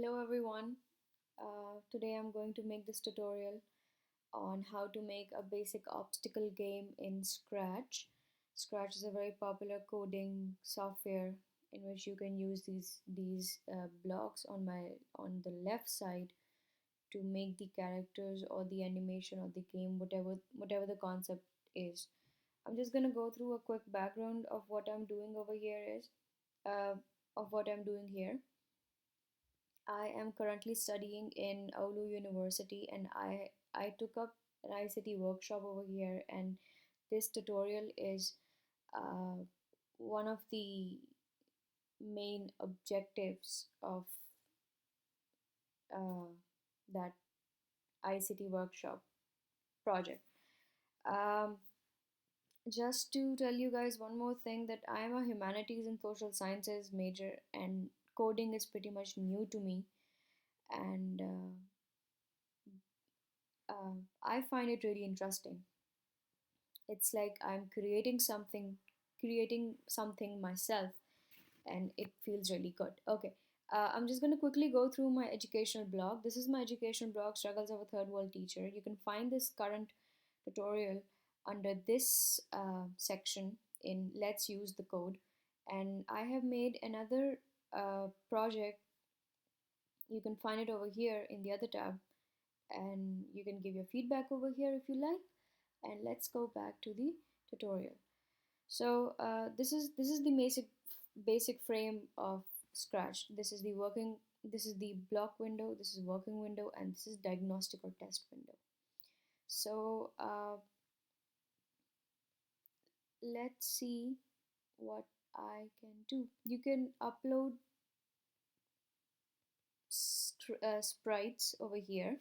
Hello everyone. Today I'm going to make this tutorial on how to make a basic obstacle game in Scratch. Scratch is a very popular coding software in which you can use these blocks on the left side to make the characters or the animation or the game, whatever the concept is. I'm just gonna go through a quick background of what I'm doing over here is uh, of what I'm doing here. I am currently studying in Oulu University, and I took up an ICT workshop over here, and this tutorial is uh, one of the main objectives of uh, that ICT workshop project. Um, just to tell you guys one more thing, that I am a humanities and social sciences major, and coding is pretty much new to me, and I find it really interesting. It's like I'm creating something myself, and it feels really good. Okay. I'm just going to quickly go through my educational blog. This is my educational blog, Struggles of a Third World Teacher. You can find this current tutorial under this section in Let's Use the Code. And I have made another project. You can find it over here in the other tab, and you can give your feedback over here if you like. And let's go back to the tutorial. So this is the basic frame of Scratch. This is the block window, this is working window, and this is diagnostic or test window. So let's see what I can do. You can upload sprites over here.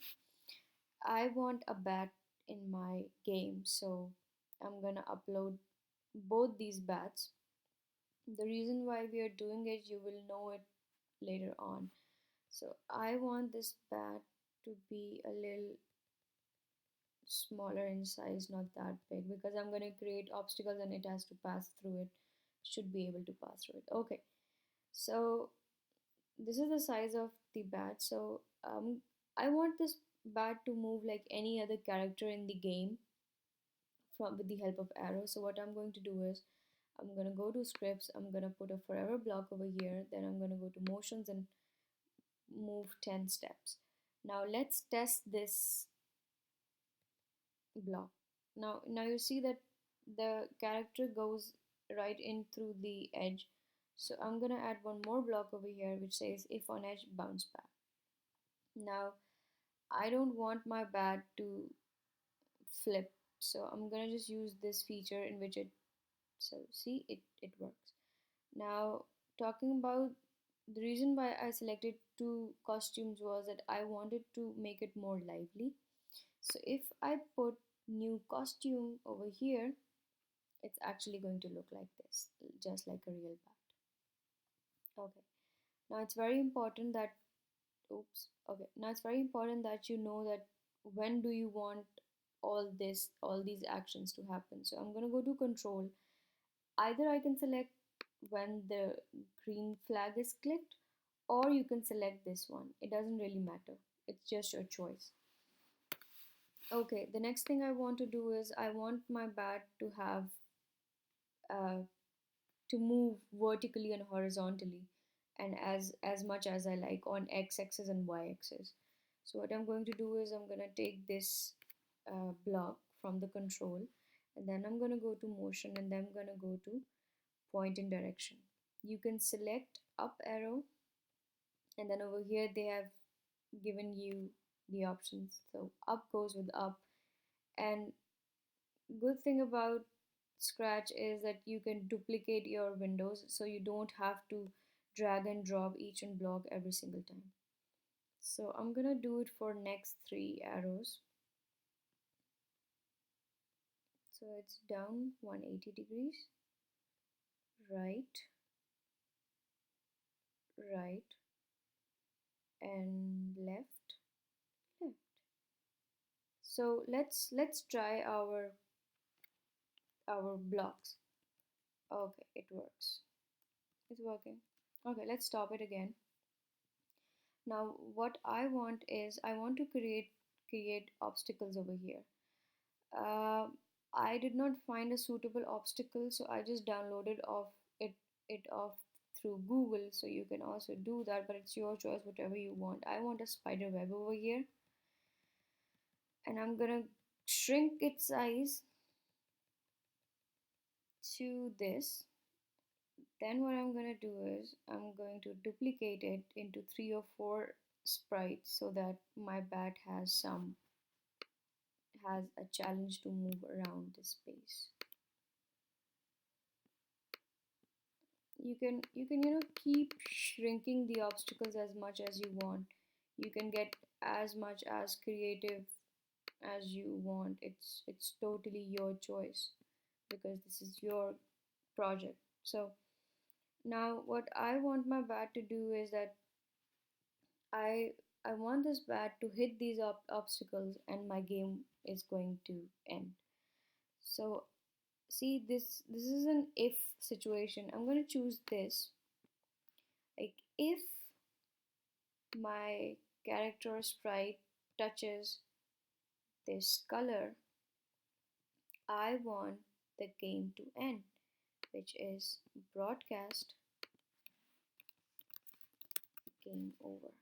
I want a bat in my game, so I'm gonna upload both these bats. The reason why we are doing it, you will know it later on. So I want this bat to be a little smaller in size, not that big, because I'm going to create obstacles and it has to pass through it. Should be able to pass through it. Okay, so this is the size of the bat. So I want this bat to move like any other character in the game from with the help of arrows. So what I'm going to do is I'm going to go to scripts, I'm going to put a forever block over here, then I'm going to go to motions and move 10 steps. Now let's test this block. Now you see that the character goes right in through the edge. So I'm gonna add one more block over here which says if on edge, bounce back. Now I don't want my bat to flip, so I'm gonna just use this feature in which so see it works. Now, talking about the reason why I selected two costumes was that I wanted to make it more lively. So if I put new costume over here, it's actually going to look like this, just like a real bat. Okay. Now it's very important that, oops, okay. Now it's very important that you know that when do you want all these actions to happen. So I'm going to go to control. Either I can select when the green flag is clicked, or you can select this one. It doesn't really matter. It's just your choice. Okay, the next thing I want to do is I want my bat to have uh, to move vertically and horizontally, and as much as I like on x-axis and y-axis. So what I'm going to do is I'm going to take this block from the control, and then I'm going to go to motion, and then I'm going to go to point in direction. You can select up arrow, and then over here they have given you the options. So up goes with up, and good thing about Scratch is that you can duplicate your windows, so you don't have to drag and drop each and block every single time. So I'm gonna do it for next three arrows. So it's down 180 degrees, right, right, and left, left. So let's try our blocks. Okay, it works. It's working. Okay, let's stop it again. Now what I want is I want to create obstacles over here. uh, I did not find a suitable obstacle, so I just downloaded off it off through Google. So you can also do that, but it's your choice, whatever you want. I want a spider web over here, and I'm gonna shrink its size to this. Then what I'm gonna do is I'm going to duplicate it into 3 or 4 sprites so that my bat has a challenge to move around this space. You can keep shrinking the obstacles as much as you want. You can get as much as creative as you want. It's totally your choice because this is your project. So now what I want my bat to do is that I I want this bat to hit these obstacles and my game is going to end. So see, this is an if situation. I'm going to choose this. Like, if my character sprite touches this color, I want the game to end, which is broadcast game over.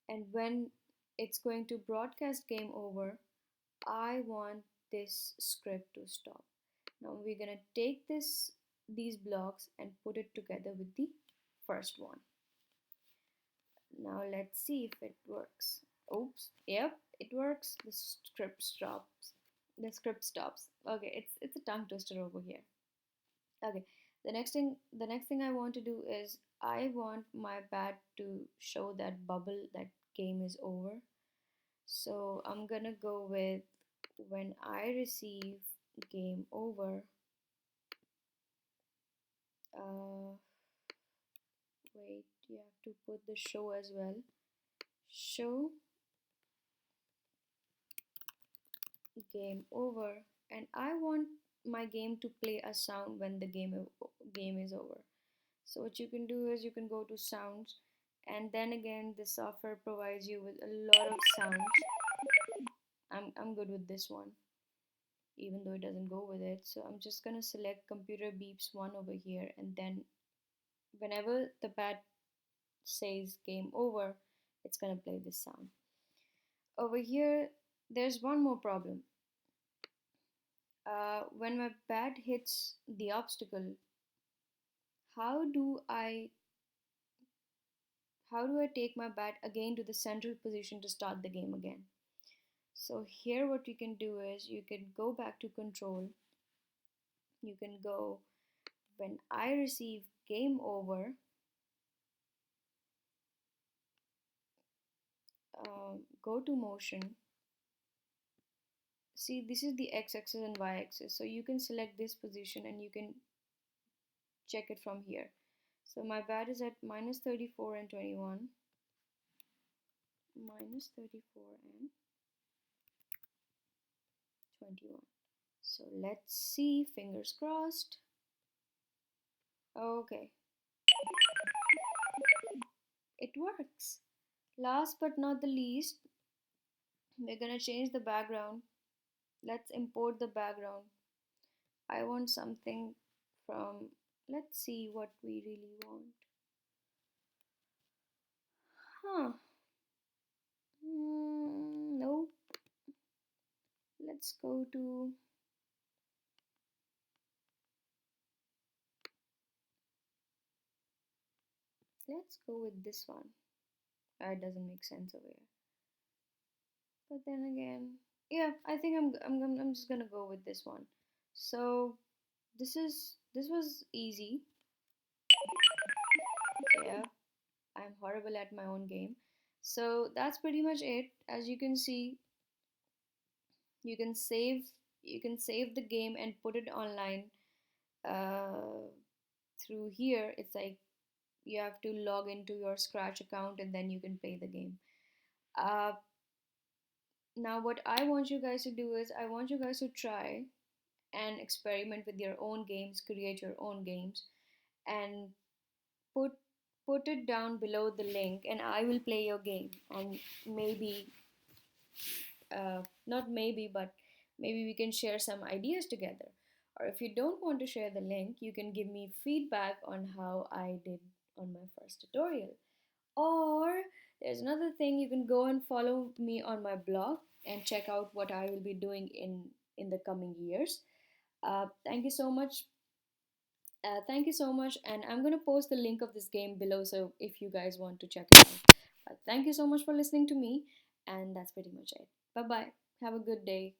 And when it's going to broadcast game over, I want this script to stop. Now we're gonna take these blocks and put it together with the first one. Now let's see if it works. Oops, yep, it works. The script stops. Okay, it's a tongue twister over here. Okay, the next thing I want to do is I want my bat to show that bubble that game is over. So I'm gonna go with when I receive game over. Uh, Wait, you have to put the show as well. Show game over, and I want my game to play a sound when the game is over. So what you can do is you can go to sounds, and then again the software provides you with a lot of sounds. I'm good with this one, even though it doesn't go with it. So I'm just gonna select computer beeps one over here, and then whenever the bat says game over, it's gonna play this sound. Over here, there's one more problem. When my bat hits the obstacle, how do I how do I take my bat again to the central position to start the game again? So here what you can do is you can go back to control. You can go when I receive game over, go to motion. See, this is the x-axis and y-axis. So you can select this position and you can check it from here. So my bat is at minus 34 and 21. Minus 34 and 21. So let's see, fingers crossed. Okay, it works. Last but not the least, we're gonna change the background. Let's import the background. I want something from, let's see what we really want. Huh. Nope. Let's go to, let's go with this one. It doesn't make sense over here. But then again, yeah, I think I'm just gonna go with this one. So this was easy. Yeah, I'm horrible at my own game. So that's pretty much it. As you can see, you can save you can save the game and put it online. uh, Through here it's like you have to log into your Scratch account and then you can play the game. uh, Now what I want you guys to do is I want you guys to try and experiment with your own games, create your own games, and put put it down below the link and I will play your game. And maybe, not maybe, but maybe we can share some ideas together. Or if you don't want to share the link, you can give me feedback on how I did on my first tutorial. Or there's another thing, you can go and follow me on my blog and check out what I will be doing in the coming years. Thank you so much. Thank you so much, and I'm gonna post the link of this game below, so if you guys want to check it out. Thank you so much for listening to me, and that's pretty much it. Bye bye. Have a good day.